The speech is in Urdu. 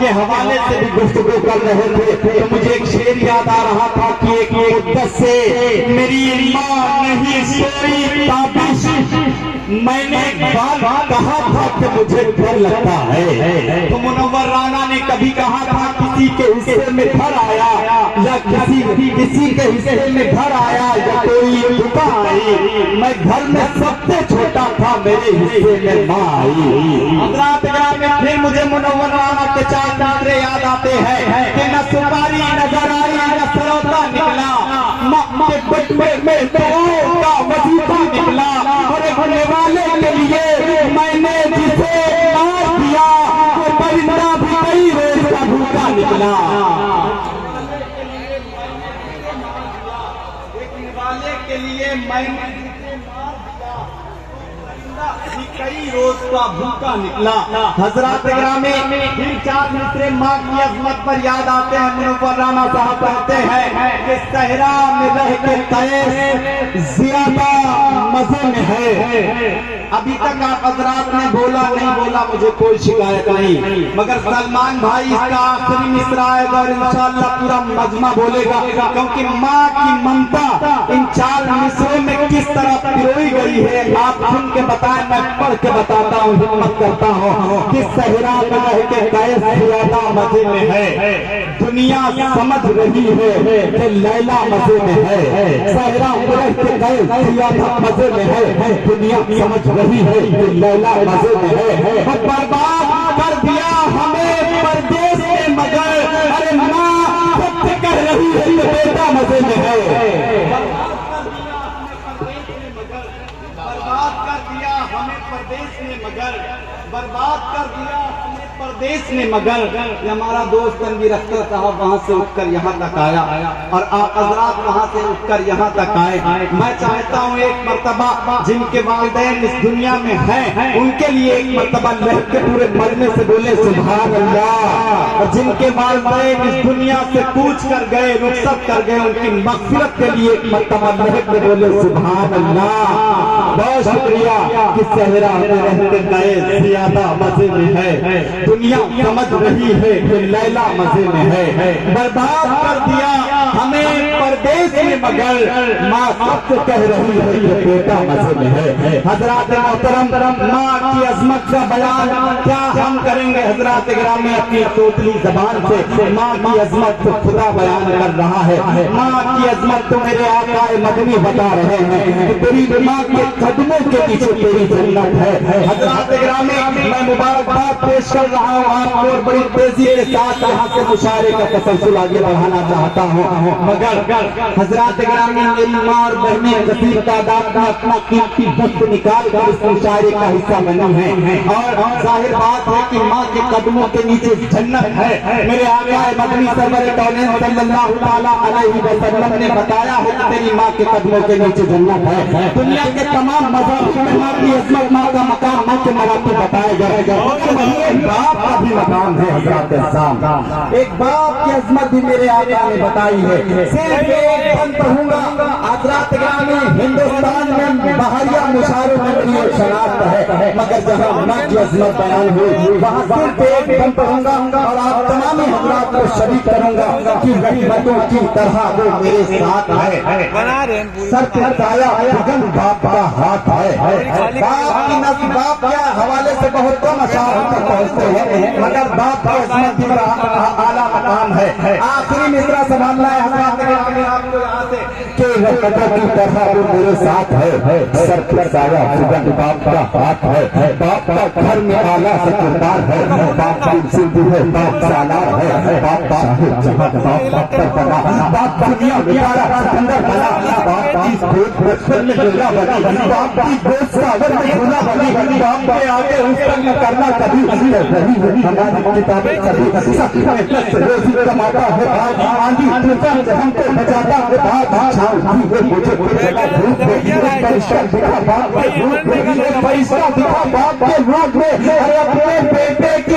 کے حوالے سے بھی گفتگو کر رہے تھے تو مجھے ایک شعر یاد آ رہا تھا کہ ایک مدت سے میری ماں نہیں سوئی تابش، میں نے کہا تھا کہ مجھے ڈر لگتا ہے، تو منور رانا نے کبھی کہا تھا کسی کے حصے میں گھر آیا یا کسی کے حصے میں گھر آیا یا کوئی دکا آئی، میں گھر میں سب سے چھوٹا تھا، میرے حصے میں ماں آئی۔ حضرات گرامی پھر مجھے منور رانا کے چار نعرے یاد آتے ہیں کہ نہ سپاری نظر آئی نہ سروتا نکلا، ماں کے بٹوے میں دعاؤں کا وظیفہ نکلا، اور ہونے والے کے لیے میں نے جسے مار دیا وہ پرندہ بھی کئی روز کا بھوکا نکلا۔ دیکھنے والے کے لیے میں نے جسے مار دیا پرندہ بھی کئی روز کا بھوکا نکلا۔ حضرات گرامی پھر چار مصرے ماں کی عظمت پر یاد آتے ہیں۔ منور رانا صاحب کہتے ہیں کہ صحرا میں رہ کے قیس زیادہ مزے میں ہے۔ ابھی تک آپ حضرات نے بولا نہیں بولا مجھے کوئی شکایت نہیں، مگر سلمان بھائی اس کا آخری مصرع ہے اور انشاءاللہ پورا مجمع بولے گا، کیونکہ ماں کی ممتا ان چار مصروں میں کس طرح پروئی گئی ہے آپ سن کے بتائیں، میں پڑھ کے بتاتا ہوں، ہمت کرتا ہوں کہ صحرا میں رہ کے قیس زیادہ مزے میں ہے، دنیا سمجھ رہی ہے کہ لیلا مزے میں ہے، صحرا میں رہ کے قیس زیادہ مزے میں ہے، دنیا سمجھ رہی ہے کہ لیلا مزے میں ہے، برباد کر دیا ہمیں پردیس میں مگر، ارے ماں سب سے کہہ رہی ہے کہ بیٹا مزے میں ہے، برباد کر دیا ہمیں پردیس میں مگر، برباد کر دیا ہمیں پردیس میں مگر۔ یہ ہمارا دوست تنویر اختر صاحب وہاں سے اٹھ کر یہاں تک آیا اور آپ حضرات وہاں سے اٹھ کر یہاں تک آئے۔ میں چاہتا ہوں ایک مرتبہ جن کے والدین اس دنیا میں ہیں ان کے لیے ایک مرتبہ لہب کے پورے مرنے سے بولے سبحان اللہ، اور جن کے والدین اس دنیا سے کوچ کر گئے رخصت کر گئے ان کی مغفرت کے لیے ایک مرتبہ لہب کے بولے سبحان اللہ۔ بہت شکریہ کہ صحرا میں رہتے قیس زیادہ مزے میں ہے، دنیا سمجھ رہی ہے کہ لیلا مزے میں ہے، برباد کر دیا ہمیں پردیس میں مگر، ماں سب سے کہہ رہی ہے کہ بیٹا مزے میں ہے۔ حضرات محترم ماں کی عظمت کا بیان کیا ہم کریں گے؟ حضرات گرامی اپنی توتلی زبان سے ماں کی عظمت کو خدا بیان کر رہا ہے، ماں کی عظمت تو میرے آقا مدنی بتا رہے ہیں کہ تیری ماں کے قدموں کے پیچھے تیری جنت ہے۔ حضرات گرامی میں مبارکباد پیش کر رہا ہوں آپ کو اور بڑی تیزی کے ساتھ یہاں سے مشاعرے کا تسلسل آگے بڑھانا چاہتا ہوں، مگر حضرات گرامی میری ماں اور بہنیں کثیر تعداد میں اپنا قیمتی وقت نکال کر اس مشاعرے کا حصہ بنی ہیں، اور ظاہر بات ہے کہ ماں کے قدموں کے نیچے جنت ہے۔ میرے آقا مدنی سرور کونین صلی اللہ تعالیٰ علیہ وسلم نے بتایا ہے کہ تیری ماں کے قدموں کے نیچے جنت ہے۔ دنیا کے تمام مذاہب میں ماں کی عظمت، ماں کا مقام، ماں کے مراتب بتائے گئے، ایک باپ کا بھی مقام ہے حضرات احسان، ایک باپ کی عظمت بھی میرے آقا نے بتائی ہے۔ صرف ایک بند پڑھوں گا حضرات گرامی، ہندوستان میں بہاریہ مشاعروں میں میری ایک شناخت ہے، مگر جہاں ماں کی عظمت بیان ہوئی وہاں صرف ایک بند پڑھوں گا اور آپ تمام حضرات کو شریک کروں گا کہ رحمتوں کی طرح وہ میرے ساتھ ہے۔ سر پہ سایہ گگن باپ کا ہاتھ ہے، باپ کی نسل باپ کے حوالے سے بہت کم اشعار تک پہنچتے ہیں، مگر باپ کی عظمت بھی اعلیٰ مقام ہے۔ آخری مصرع سنبھالنا ہے حضرات گرامی آپ کو یہاں سے کہ رحمتوں کی طرح وہ میرے ساتھ ہے، سر پہ سایہ گگن باپ کا ہاتھ ہے، باپ کا گھر میں اعلیٰ سے کردار ہے، باپ کی زندگی ہے، باپ سالار ہے، باپ صاحب جہاں باپ پتھر بنا، باپ دنیا بیارہ سکندر بنا، باپ کی گود بچپن میں جھولا بنی، باپ کی گود ساگر میں جھولا بنی، باپ کے آگے حسن میں کرنا کبھی نہیں، ہماری کتابیں کبھی سخت محنت سے روزی کماتا ہے باپ، آندھی طوفان سے ہم کو بچاتا ہے باپ، چھاؤں بھی مجھے کوئی جگہ دھوپ میں ایک فرشتہ دکھا باپ کے دھوپ میں، ایک فرشتہ دکھا باپ کے روپ میں، ارے اپنے بیٹے کی